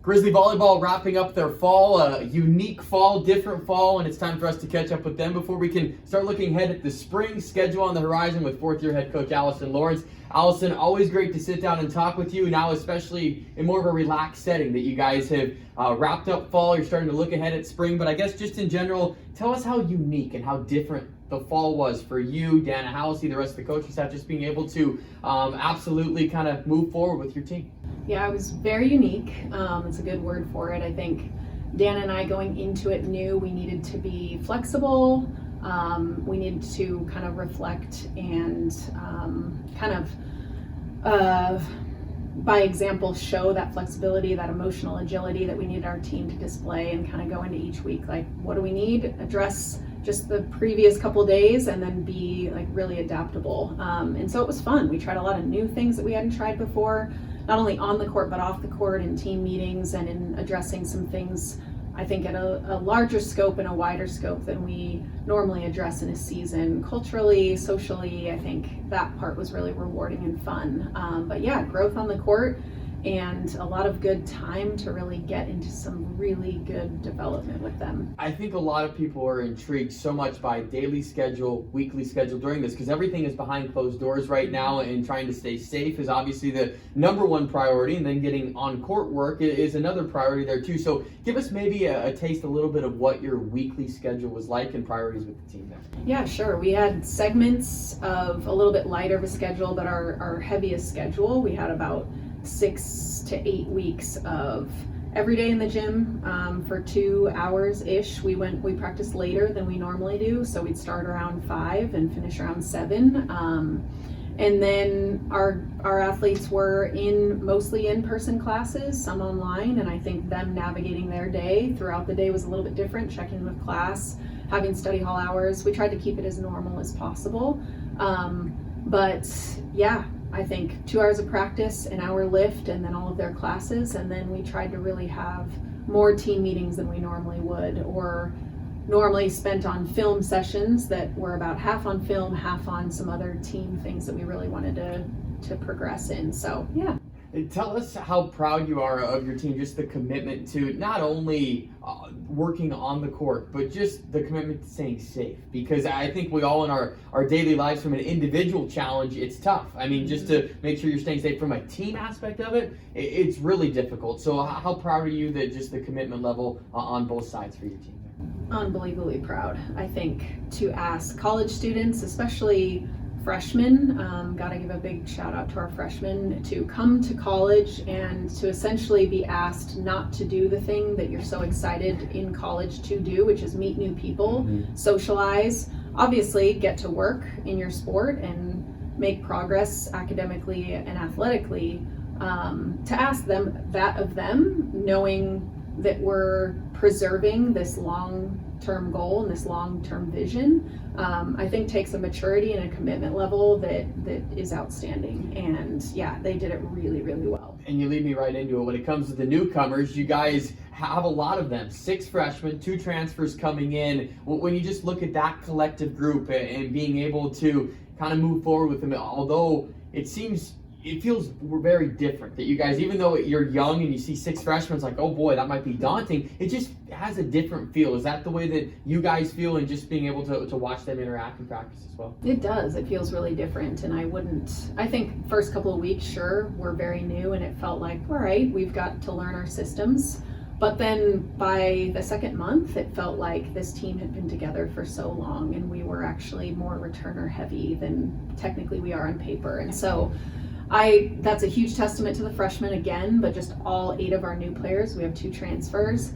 Grizzly Volleyball wrapping up their fall, unique fall, different fall, and it's time for us to catch up with them before we can start looking ahead at the spring schedule on the horizon with fourth-year head coach Allison Lawrence. Allison, always great to sit down and talk with you, now especially in more of a relaxed setting that you guys have wrapped up fall. You're starting to look ahead at spring, but I guess just in general, tell us how unique and how different the fall was for you, Dana Halsey, the rest of the coaching staff, just being able to absolutely kind of move forward with your team. Yeah, it was very unique. It's a good word for it. I think Dana and I going into it knew we needed to be flexible. We needed to kind of reflect and by example, show that flexibility, that emotional agility that we needed our team to display, and kind of go into each week like, what do we need? Address just the previous couple days and then be like really adaptable. And so it was fun. We tried a lot of new things that we hadn't tried before, not only on the court but off the court, in team meetings and in addressing some things I think at a larger scope and a wider scope than we normally address in a season. Culturally, socially, I think that part was really rewarding and fun. But yeah, growth on the court and a lot of good time to really get into some really good development with them. I think a lot of people are intrigued so much by daily schedule, weekly schedule during this, because everything is behind closed doors right now, and trying to stay safe is obviously the number one priority, and then getting on court work is another priority there too. So give us maybe a taste, a little bit of what your weekly schedule was like and priorities with the team there. Yeah, sure. We had segments of a little bit lighter of a schedule, but our heaviest schedule, we had about 6 to 8 weeks of every day in the gym for 2 hours ish. We practiced later than we normally do, so we'd start around 5 and finish around 7. And then our athletes were mostly in-person classes, some online, and I think them navigating their day throughout the day was a little bit different, checking with class, having study hall hours. We tried to keep it as normal as possible. But yeah, I think 2 hours of practice, an hour lift, and then all of their classes. And then we tried to really have more team meetings than we normally would, or normally spent on film sessions that were about half on film, half on some other team things that we really wanted to progress in. So yeah. Tell us how proud you are of your team, just the commitment to not only working on the court, but just the commitment to staying safe. Because I think we all in our daily lives, from an individual challenge, it's tough. I mean, just to make sure you're staying safe from a team aspect of it, it's really difficult. So how proud are you that just the commitment level on both sides for your team there? Unbelievably proud. I think to ask college students, especially freshmen, got to give a big shout out to our freshmen, to come to college and to essentially be asked not to do the thing that you're so excited in college to do, which is meet new people, socialize, obviously get to work in your sport and make progress academically and athletically. To ask them that of them, knowing that we're preserving this long-term goal and this long-term vision, I think takes a maturity and a commitment level that is outstanding. And yeah, they did it really, really well. And you lead me right into it. When it comes to the newcomers, you guys have a lot of them. 6 freshmen, 2 transfers coming in. When you just look at that collective group and being able to kind of move forward with them, although it feels very different that you guys, even though you're young and you see 6 freshmen, it's like, oh boy, that might be daunting. It just has a different feel. Is that the way that you guys feel, and just being able to watch them interact and practice as well? It does. It feels really different. And I think first couple of weeks, sure, we're very new and it felt like, all right, we've got to learn our systems. But then by the second month, it felt like this team had been together for so long and we were actually more returner heavy than technically we are on paper. And so that's a huge testament to the freshmen again, but just all 8 of our new players, we have 2 transfers,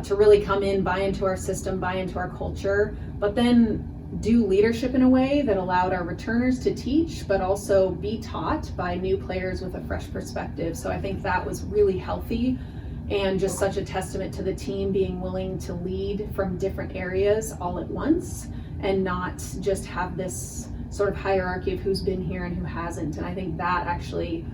to really come in, buy into our system, buy into our culture, but then do leadership in a way that allowed our returners to teach, but also be taught by new players with a fresh perspective. So I think that was really healthy, and just such a testament to the team being willing to lead from different areas all at once and not just have this sort of hierarchy of who's been here and who hasn't. And I think that actually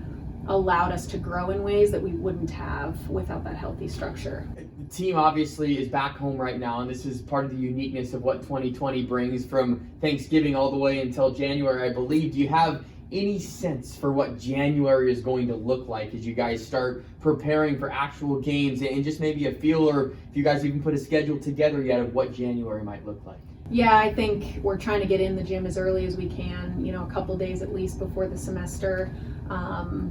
allowed us to grow in ways that we wouldn't have without that healthy structure. The team obviously is back home right now, and this is part of the uniqueness of what 2020 brings, from Thanksgiving all the way until January, I believe. Do you have any sense for what January is going to look like as you guys start preparing for actual games, and just maybe a feel, or if you guys even put a schedule together yet of what January might look like? Yeah, I think we're trying to get in the gym as early as we can, a couple days at least before the semester,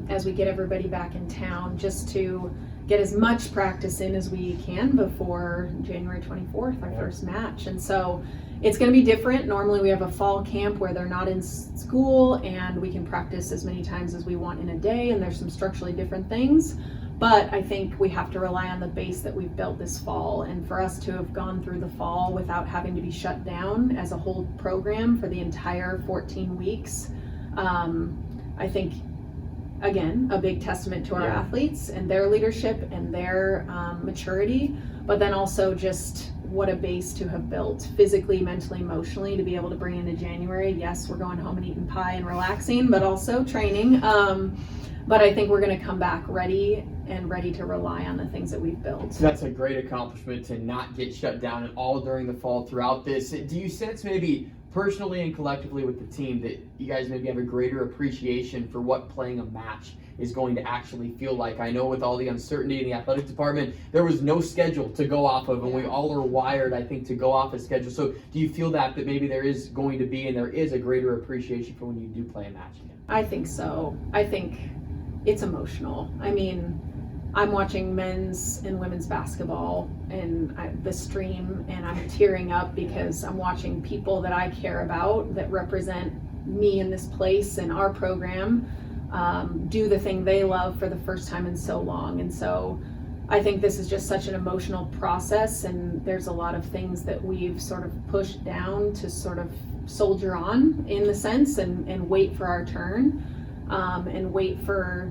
as we get everybody back in town, just to get as much practice in as we can before January 24th, our first match. And so it's going to be different. Normally we have a fall camp where they're not in school and we can practice as many times as we want in a day, and there's some structurally different things. But I think we have to rely on the base that we've built this fall, and for us to have gone through the fall without having to be shut down as a whole program for the entire 14 weeks, I think, again, a big testament to our athletes and their leadership and their maturity, but then also just what a base to have built physically, mentally, emotionally, to be able to bring into January. Yes, we're going home and eating pie and relaxing, but also training. But I think we're going to come back ready to rely on the things that we've built. So that's a great accomplishment, to not get shut down at all during the fall throughout this. Do you sense maybe personally and collectively with the team that you guys maybe have a greater appreciation for what playing a match is going to actually feel like? I know with all the uncertainty in the athletic department, there was no schedule to go off of, and we all are wired, I think, to go off a schedule. So do you feel that maybe there is going to be, and there is, a greater appreciation for when you do play a match again? I think so. I think it's emotional. I mean, I'm watching men's and women's basketball and the stream, and I'm tearing up because I'm watching people that I care about, that represent me in this place and our program, do the thing they love for the first time in so long. And so I think this is just such an emotional process, and there's a lot of things that we've sort of pushed down to sort of soldier on, in the sense, and wait for our turn. And wait for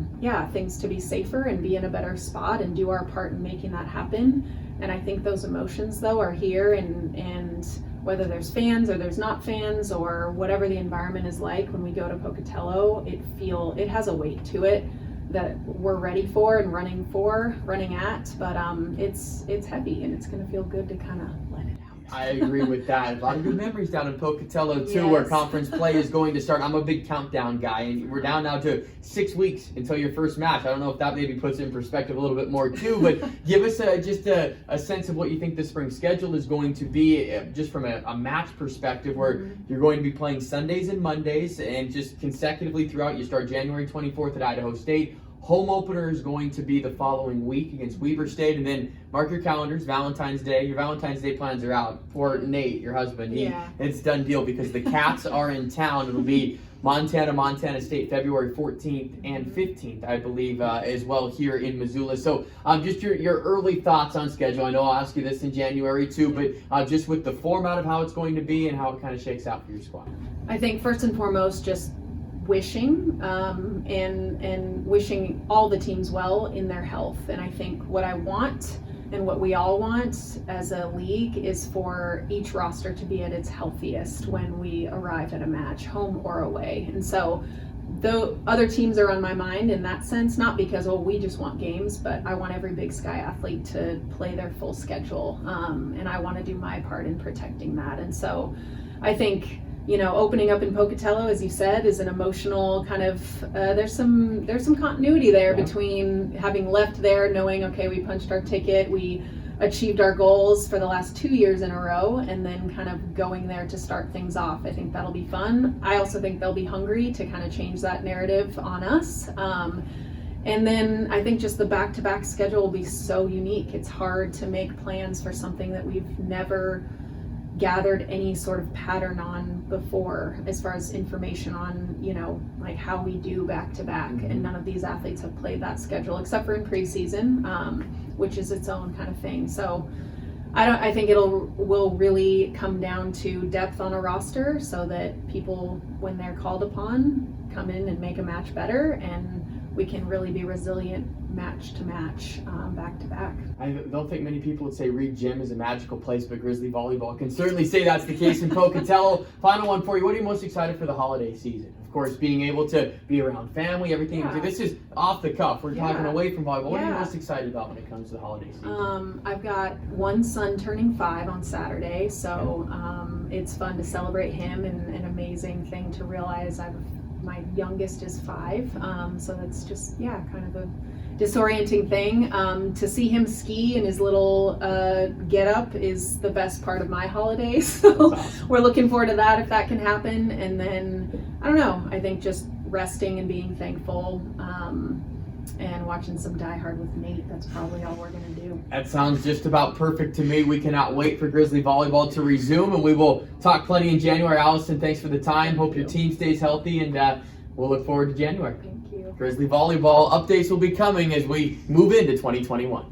things to be safer and be in a better spot and do our part in making that happen. And I think those emotions, though, are here, and whether there's fans or there's not fans, or whatever the environment is like when we go to Pocatello, it has a weight to it that we're ready for and running at, but it's heavy, and it's going to feel good to kind of let it out. I agree with that. A lot of good memories down in Pocatello too, where conference play is going to start. I'm a big countdown guy, and we're down now to 6 weeks until your first match. I don't know if that maybe puts it in perspective a little bit more too, but give us just a sense of what you think the spring schedule is going to be, just from a match perspective, where you're going to be playing Sundays and Mondays, and just consecutively throughout. You start January 24th at Idaho State. Home opener is going to be the following week against Weber State, and then mark your calendars, Valentine's Day. Your Valentine's Day plans are out. For Nate, your husband, it's done deal, because the Cats are in town. It'll be Montana State, February 14th and 15th, I believe, as well, here in Missoula. So just your early thoughts on schedule. I know I'll ask you this in January too, but just with the format of how it's going to be and how it kind of shakes out for your squad. I think first and foremost, just wishing and wishing all the teams well in their health. And I think what I want, and what we all want as a league, is for each roster to be at its healthiest when we arrive at a match, home or away. And so the other teams are on my mind in that sense, not because we just want games, but I want every Big Sky athlete to play their full schedule, and I want to do my part in protecting that. And so I think, opening up in Pocatello, as you said, is an emotional kind of, there's some continuity there between having left there, knowing, okay, we punched our ticket, we achieved our goals for the last 2 years in a row, and then kind of going there to start things off. I think that'll be fun. I also think they'll be hungry to kind of change that narrative on us. And then I think just the back-to-back schedule will be so unique. It's hard to make plans for something that we've never gathered any sort of pattern on before, as far as information on, like how we do back to back. And none of these athletes have played that schedule except for in preseason, which is its own kind of thing. So I think will really come down to depth on a roster, so that people, when they're called upon, come in and make a match better, and we can really be resilient match to match, back to back. I don't think many people would say Reed Gym is a magical place, but Grizzly Volleyball can certainly say that's the case in Pocatello. Final one for you. What are you most excited for the holiday season? Of course, being able to be around family, everything. This is off the cuff. We're talking away from volleyball. What are you most excited about when it comes to the holiday season? I've got one son turning 5 on Saturday, so it's fun to celebrate him, and an amazing thing to realize I've my youngest is 5, so that's just kind of a disorienting thing. To see him ski in his little get up is the best part of my holidays. So awesome. We're looking forward to that if that can happen. And then I don't know, I think just resting and being thankful, and watching some Die Hard with Nate. That's probably all we're gonna do. That sounds just about perfect to me. We cannot wait for Grizzly volleyball to resume, and we will talk plenty in January. Allison, thanks for the time. Hope your team stays healthy, and we'll look forward to January. Thank you. Grizzly volleyball updates will be coming as we move into 2021.